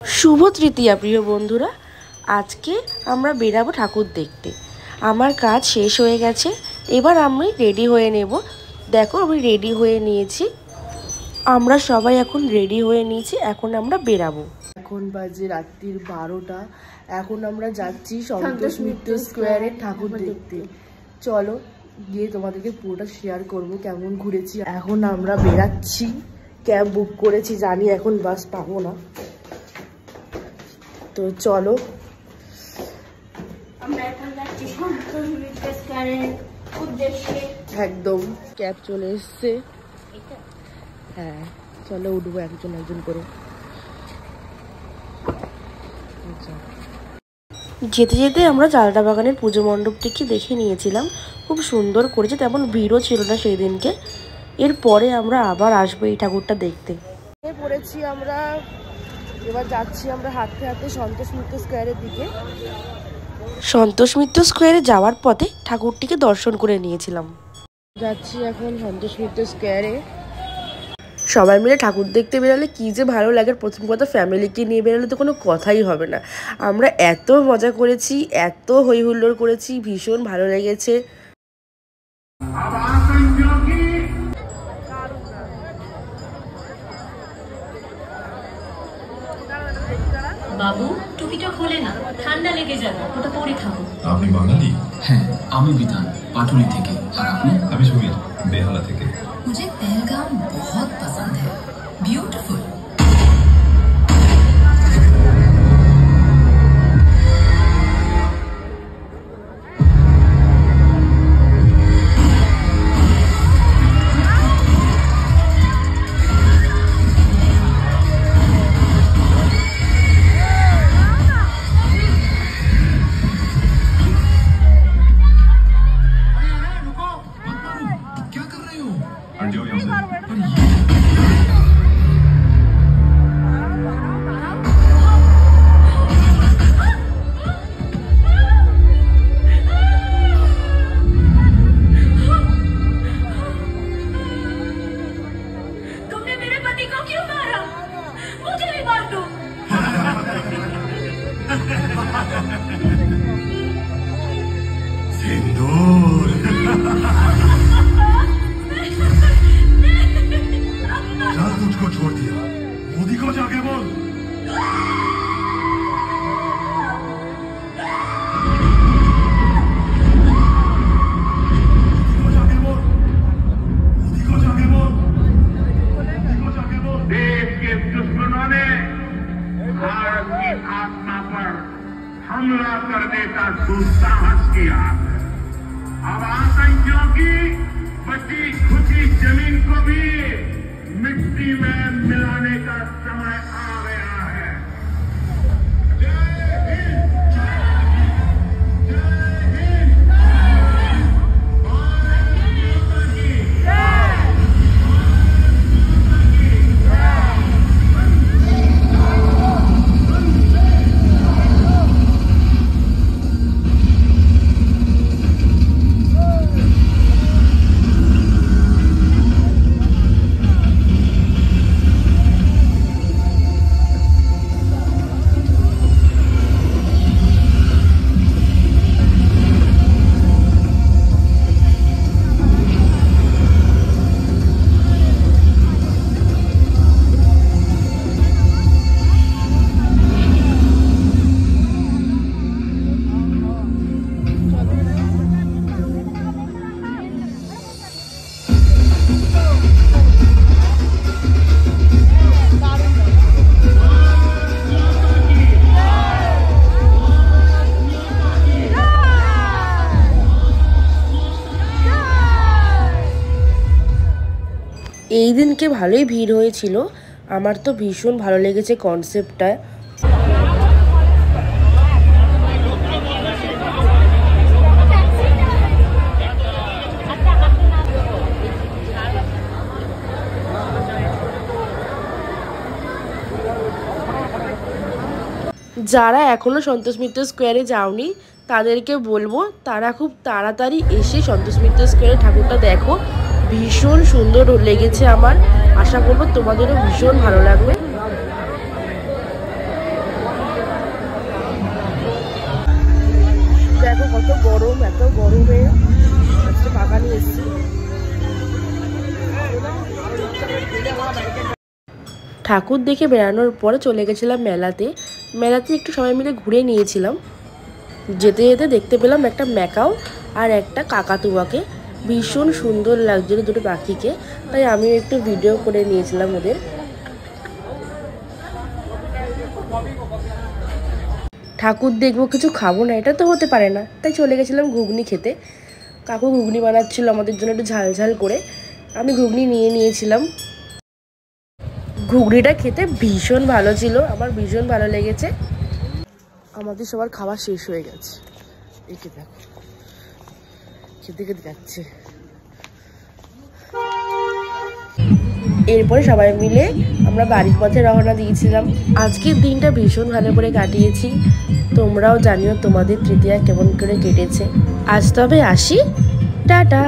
শুভ তৃতীয়া প্রিয় বন্ধুরা, আজকে আমরা বেরাবো ঠাকুর দেখতে। আমার কাজ শেষ হয়ে গেছে, এবার আমি রেডি হয়ে নেব। দেখো আমি রেডি হয়ে নিয়েছি, আমরা সবাই এখন রেডি হয়ে নিয়েছি, এখন আমরা বেরাবো। এখন বাজে রাত্রির 12টা। এখন আমরা যাচ্ছি সন্তোষ মিত্র স্কোয়ারে ঠাকুর দেখতে। চলো গিয়ে তোমাদেরকে পুরোটা শেয়ার করব কেমন ঘুরেছি। এখন আমরা বেরাচ্ছি, ক্যাব বুক করেছি, জানি এখন বাস পাবো না, তো চলো। আমরা এখন যাচ্ছি সন্তোষ মিত্র স্কয়ারের উদ্দেশ্যে। একদম ক্যাব চলে এসছে, হ্যাঁ চলো উঠবো একজন একজন করে। যেতে যেতে আমরা চালটা বাগানের পুজো মণ্ডপটিকে দেখে নিয়েছিলাম, খুব সুন্দর করেছে, তেমন ভিড়ও ছিল না সেই দিনকে। এরপরে আমরা আবার আসবো এই ঠাকুরটা দেখতে। পড়েছি আমরা, এবার যাচ্ছি আমরা হাঁটতে হাঁটতে সন্তোষ মিত্র স্কোয়ারের দিকে। সন্তোষ মিত্র স্কোয়ারে যাওয়ার পথে ঠাকুরটিকে দর্শন করে নিয়েছিলাম। যাচ্ছি এখন সন্তোষ মিত্র স্কোয়ারে। সবাই মিলে ঠাকুর দেখতে বেরোলে কী যে ভালো লাগে। প্রথম কথা, ফ্যামিলিকে নিয়ে বেরোলে তো কোনো কথাই হবে না। আমরা এত মজা করেছি, এত হই হুল্লোড় করেছি, ভীষণ ভালো লেগেছে। বাবু টুপিটা খোলে না, ঠান্ডা লেগে যাবে, ওটা পরে থাকো। আপনি বাঙালি? হ্যাঁ, আমি বিধান পাটুলি থেকে। আর আপনি? আমি সমীর, বেহালা থেকে। मुझे पहलगाम बहुत पसंद है, ब्यूटीफुल। सिंदूर। चल तुझको छोड़ दिया, मोदी को जाके बोल। देश के दुश्मनों ने भारत की आत्मा पर हमला करने का दुस्साहस किया है। अब आतंकियों की बची खुची जमीन को भी मिट्टी में मिलाने का समय आ गया है। जय हिंद, जय हिंद, जय हिंद, भारत माता की जय। এই দিনকে ভালোই ভিড় হয়েছিল, আমার তো ভীষণ ভালো লেগেছে কনসেপ্টটা। যারা এখনো সন্তোষ মিত্র স্কোয়ারে যাওনি তাদেরকে বলবো তারা খুব তাড়াতাড়ি এসে সন্তোষ মিত্র স্কোয়ারে ঠাকুরটা দেখো। ভীষণ সুন্দর লেগেছে আমার, আশা করব তোমাদেরও ভীষণ ভালো লাগবে। এত গরমে আজকে বাগানে এসেছি। ঠাকুর দেখে বেড়ানোর পরে চলে গেছিলাম মেলাতে। মেলাতে একটু সবাই মিলে ঘুরে নিয়েছিলাম। যেতে যেতে দেখতে পেলাম একটা ম্যাকাও আর একটা কাকাতুয়াকে। ভীষণ সুন্দর লাগছিল দুটো পাখিকে, তাই আমিও একটু ভিডিও করে নিয়েছিলাম ওদের। ঠাকুর দেখবো, কিছু খাবো না, এটা তো হতে পারে না, তাই চলে গেছিলাম ঘুগনি খেতে। কাকু ঘুগনি বানাচ্ছিল আমাদের জন্য একটু ঝাল ঝাল করে। আমি ঘুগনি নিয়ে নিয়েছিলাম। ঘুগনিটা খেতে ভীষণ ভালো ছিল, আমার ভীষণ ভালো লেগেছে। আমাদের সবার খাওয়া শেষ হয়ে গেছে, একে দেখো খেতে খেতে যাচ্ছে। এরপরে সবাই মিলে আমরা বাড়ির পথে রওনা দিয়েছিলাম। আজকের দিনটা ভীষণ ভালো করে কাটিয়েছি। তোমরাও জানিও তোমাদের তৃতীয়া কেমন করে কেটেছে। আজ তবে আসি, টাটা।